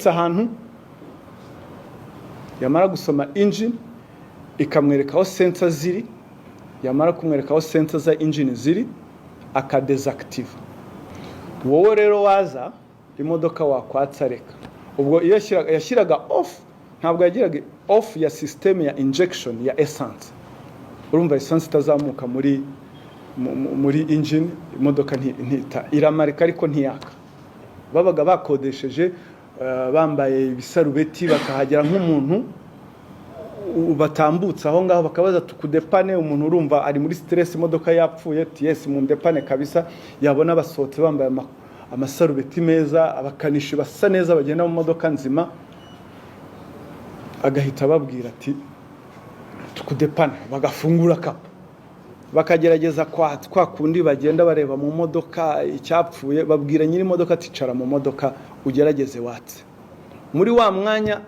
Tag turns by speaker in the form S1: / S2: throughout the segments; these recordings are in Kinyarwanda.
S1: ahantu yamara gusoma engine ikamwereka aho sensor ziri, yamara kumwereka aho sensor za engine ziri akadesactive. Wowe rero waza imodoka wakwatsa reka, ubwo iyo yashyiraga off, ntabwo yagiraga off ya system ya injection ya essence. Urumva essence itazamuka muri engine, imodoka ntita iramarika ariko ntiyaka. Babaga bakodesheje bambaye ibisarubeti bakahagera nk'umuntu batambutsa aho ngaho bakabaza tukudepane, umuntu urumva ari muri stress, imodoka yapfuye, yes mu ndepane kabisa, yabona basohotse bambaye amasarubeti meza, abakanishi basa neza bagenda mu modoka nzima, agahita babwira ati tukudepane, bagafungura kapa bakagerageza kwa kundi bagenda bareba mu modoka icyapfuye, babwira nyiri modoka ticara mu modoka ugerageze watse. Muri wa mwanya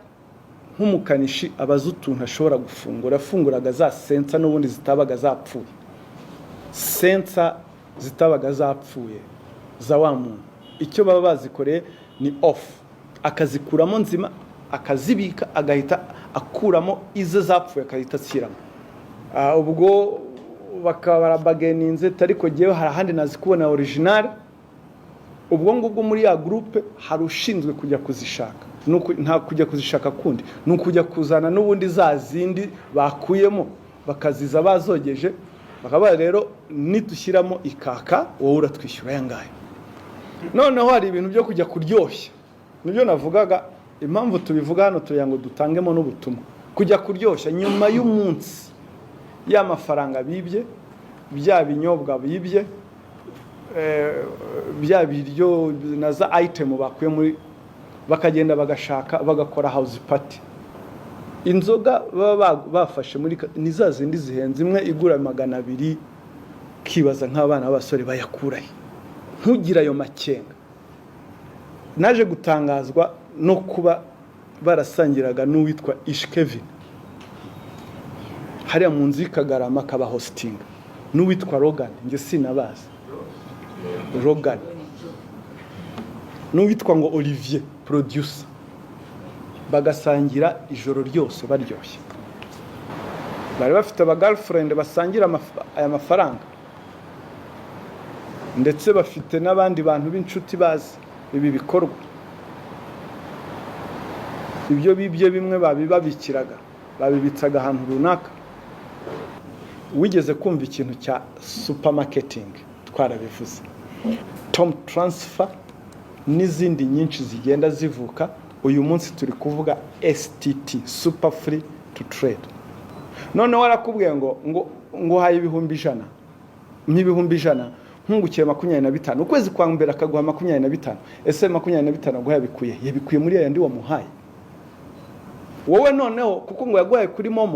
S1: nk'umukanishi abaza utuntu ashobora gufungura, afunguraga za sensor n'ubundi zitabaga zapfuye, sensor zitabaga zapfuye za wa muntu, icyo baba bazikoreye ni off, akazikuramo nzima akazibika, agahita akuramo izo zapfuye akahita ashyiramo. Ubwo bakaba bageninze ariko giye hari ahandi nazikubona original. Ubwo ngubwo muri ya groupe hari ushinzwe kujya kuzishaka, nta kujya kuzishaka kundi, n'ukujya kuzana n'ubundi za zindi bakuyemo bakaziza bazogeje, bakaba rero nitushyiramo ikaka wowe uratwishyura yangaye. Noneho hari ibintu byo kujya kuryoshya, nibyo navugaga, impamvu tubivuga hano tuya ngo dutangemo n'ubutumwa. Kujya kuryoshya nyuma y'umunsi y'amafaranga bibye, bya binyobwa bibye, bya biryo na za item bakuye muri, bakagenda bagashaka bagakora house party. Inzoga baba bafashe muri ni za zindi zihenze, imwe igura 200, kibaza nk'abana b'abasore bayakurahe, ntugira ayo makenga. Naje gutangazwa no kuba barasangiraga n'uwitwa Ishkevin hariya mu nzu y'Ikagarama kaba hosting, n'uwitwa Rogan, nge sinabazi Rogan, n'uwitwa ngo Olivier producer, bagasangira ijoro ryose baryoshye. Bari bafite aba girlfriend basangira aya mafaranga, ndetse bafite n'abandi bantu b'inshuti bazi ibi bikorwa. Ibyo bibye bimwe babibabikiraga, babibitsaga ahantu runaka. Wigeze kumva ikintu cya supermarketing, twarabivuze, Tom Transfer n'izindi nyinshi zigenda zivuka. Uyu munsi turi kuvuga STT, super free to trade. None warakubwiye ngo haye ibihumbi 100, n'ibihumbi 100 nkungukiye 25, ukwezi kwa mbere akaguha 25. Ese 25 ngo yabikuye muri yandi wa muhaye wowe, noneho kuko ngo yaguhaye kuri momo